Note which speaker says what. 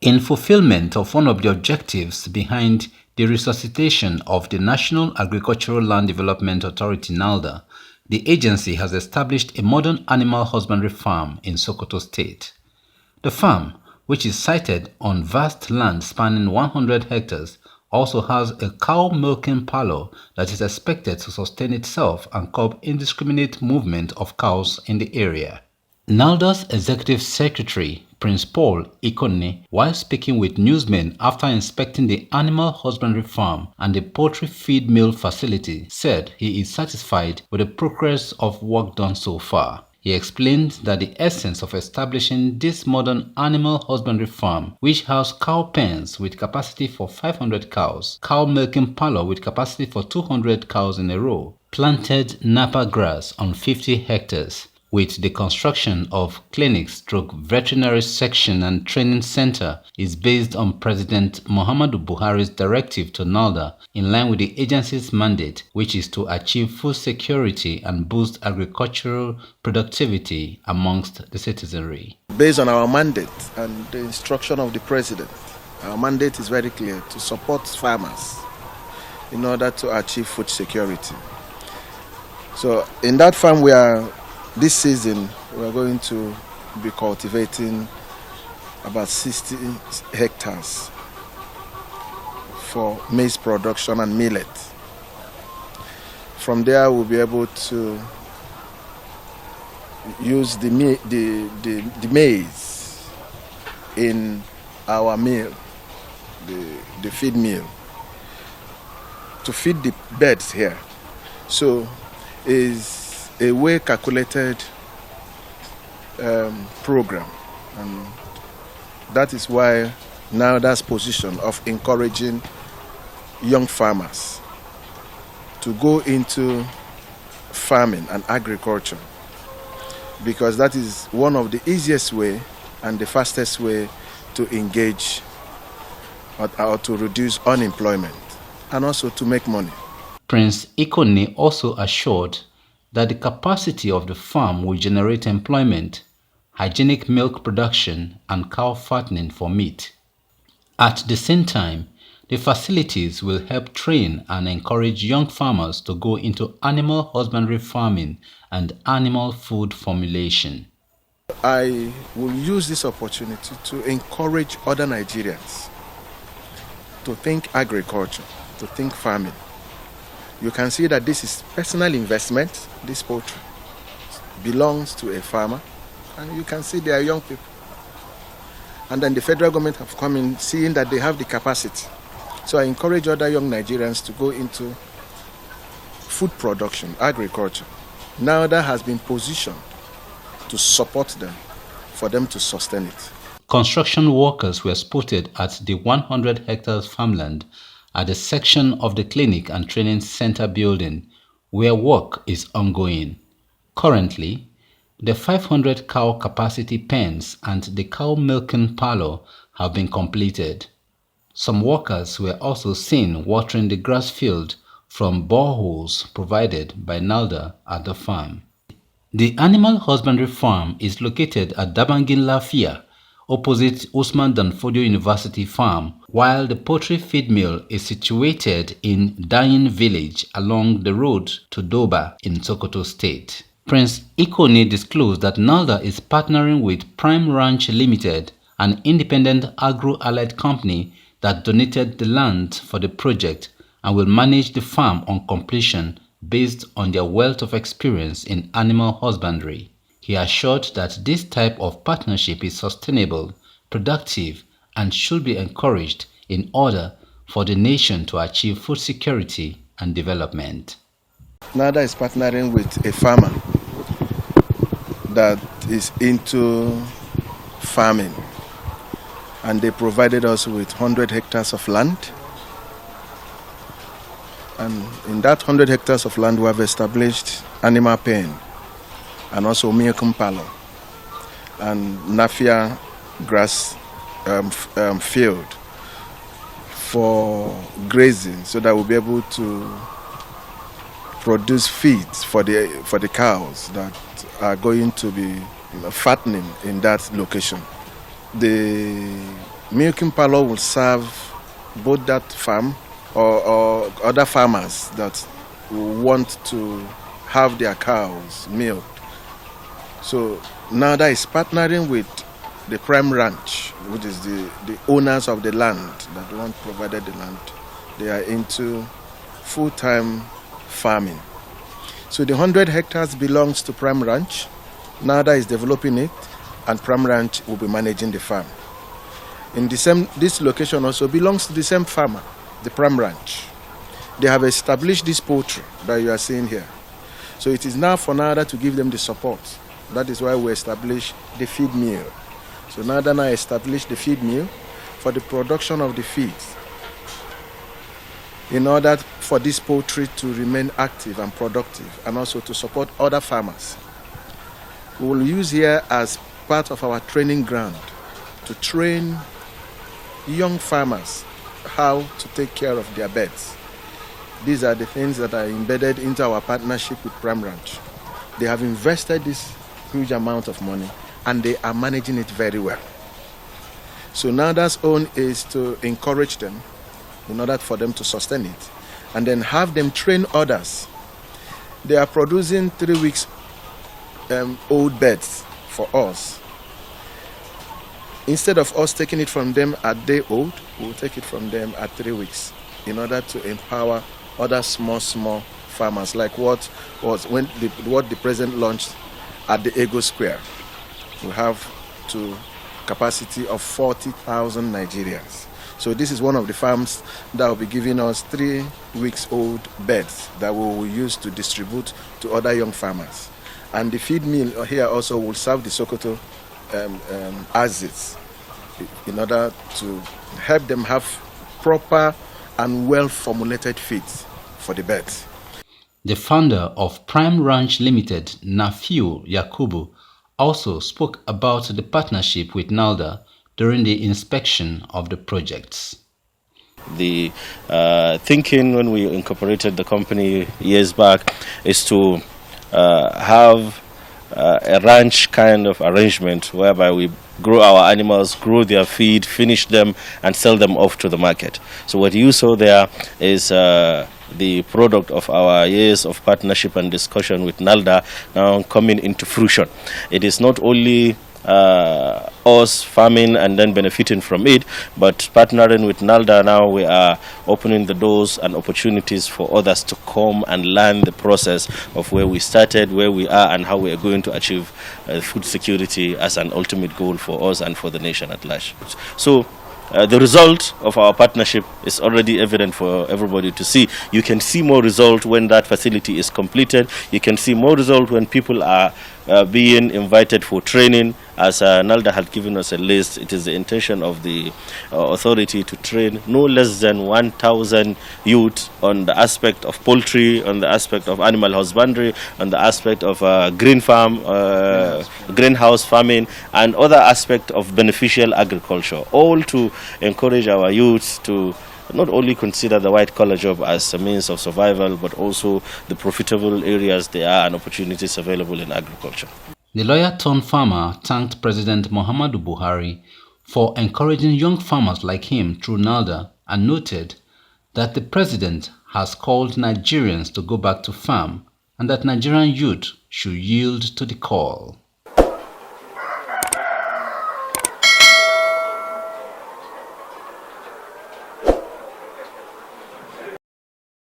Speaker 1: In fulfillment of one of the objectives behind the resuscitation of the National Agricultural Land Development Authority (NALDA), the agency has established a modern animal husbandry farm in Sokoto State. The farm, which is sited on vast land spanning 100 hectares, also has a cow milking parlor that is expected to sustain itself and curb indiscriminate movement of cows in the area. NALDA's Executive Secretary, Prince Paul Ikone, while speaking with newsmen after inspecting the animal husbandry farm and the poultry feed mill facility, said he is satisfied with the progress of work done so far. He explained that the essence of establishing this modern animal husbandry farm, which has cow pens with capacity for 500 cows, cow milking parlor with capacity for 200 cows in a row, planted Napa grass on 50 hectares, with the construction of clinic/veterinary section and training center, is based on President Muhammadu Buhari's directive to NALDA in line with the agency's mandate, which is to achieve food security and boost agricultural productivity amongst the citizenry.
Speaker 2: Based on our mandate and the instruction of the President, our mandate is very clear: to support farmers in order to achieve food security. So in that farm this season, we are going to be cultivating about 60 hectares for maize production and millet. From there, we'll be able to use the maize in our meal, the feed meal, to feed the birds here. So is a well calculated program, and that is why now that's position of encouraging young farmers to go into farming and agriculture, because that is one of the easiest way and the fastest way to engage or to reduce unemployment and also to make money.
Speaker 1: Prince Ikone also assured that the capacity of the farm will generate employment, hygienic milk production, and cow fattening for meat. At the same time, the facilities will help train and encourage young farmers to go into animal husbandry farming and animal food formulation.
Speaker 2: I will use this opportunity to encourage other Nigerians to think agriculture, to think farming. You can see that this is personal investment. This poultry belongs to a farmer, and you can see they are young people. And then the federal government have come in seeing that they have the capacity. So I encourage other young Nigerians to go into food production, agriculture. Now that has been positioned to support them, for them to sustain it.
Speaker 1: Construction workers were spotted at the 100 hectares farmland at the section of the clinic and training center building where work is ongoing. Currently, the 500 cow capacity pens and the cow milking parlor have been completed. Some workers were also seen watering the grass field from boreholes provided by NALDA at the farm. The animal husbandry farm is located at Dabangin Lafia, opposite Usman Danfodio University Farm, while the poultry feed mill is situated in Dayin Village along the road to Doba in Sokoto State. Prince Ikone disclosed that NALDA is partnering with Prime Ranch Limited, an independent agro-allied company that donated the land for the project and will manage the farm on completion based on their wealth of experience in animal husbandry. He assured that this type of partnership is sustainable, productive, and should be encouraged in order for the nation to achieve food security and development.
Speaker 2: NALDA is partnering with a farmer that is into farming, and they provided us with 100 hectares of land. And in that 100 hectares of land, we have established animal pen and also milking parlor and Nafia grass field for grazing, so that we'll be able to produce feeds for the cows that are going to be fattening in that location. The milking parlor will serve both that farm or other farmers that want to have their cows milked. So NALDA is partnering with the Prime Ranch, which is the owners of the land, that the one provided the land. They are into full-time farming. So the 100 hectares belongs to Prime Ranch. NALDA is developing it, and Prime Ranch will be managing the farm. In this location also belongs to the same farmer, the Prime Ranch. They have established this poultry that you are seeing here. So it is now for NALDA to give them the support. That is why we established the feed mill. So NALDA now established the feed mill for the production of the feeds, in order for this poultry to remain active and productive, and also to support other farmers. We will use here as part of our training ground to train young farmers how to take care of their birds. These are the things that are embedded into our partnership with Prime Ranch. They have invested this huge amount of money, and they are managing it very well. So NALDA's own is to encourage them in order for them to sustain it, and then have them train others. They are producing 3 weeks old birds for us. Instead of us taking it from them at day old, we'll take it from them at 3 weeks, in order to empower other small farmers, like what the president launched at the Ego Square. We have to capacity of 40,000 Nigerians. So this is one of the farms that will be giving us 3 weeks old birds that we will use to distribute to other young farmers. And the feed mill here also will serve the Sokoto assets, in order to help them have proper and well-formulated feeds for the birds.
Speaker 1: The founder of Prime Ranch Limited, Nafiu Yakubu, also spoke about the partnership with NALDA during the inspection of the projects.
Speaker 3: The thinking when we incorporated the company years back is to have a ranch kind of arrangement whereby we grow our animals, grow their feed, finish them, and sell them off to the market. So what you saw there is the product of our years of partnership and discussion with NALDA now coming into fruition. It is not only us farming and then benefiting from it, but partnering with NALDA now, we are opening the doors and opportunities for others to come and learn the process of where we started, where we are, and how we are going to achieve food security as an ultimate goal for us and for the nation at large. So the result of our partnership is already evident for everybody to see. You can see more result when that facility is completed. You can see more result when people are being invited for training. As NALDA had given us a list, it is the intention of the authority to train no less than 1,000 youth on the aspect of poultry, on the aspect of animal husbandry, on the aspect of green farm, greenhouse farming, and other aspect of beneficial agriculture, all to encourage our youths to not only consider the white-collar job as a means of survival, but also the profitable areas there are and opportunities available in agriculture.
Speaker 1: The lawyer-turned-farmer thanked President Muhammadu Buhari for encouraging young farmers like him through NALDA, and noted that the president has called Nigerians to go back to farm and that Nigerian youth should yield to the call.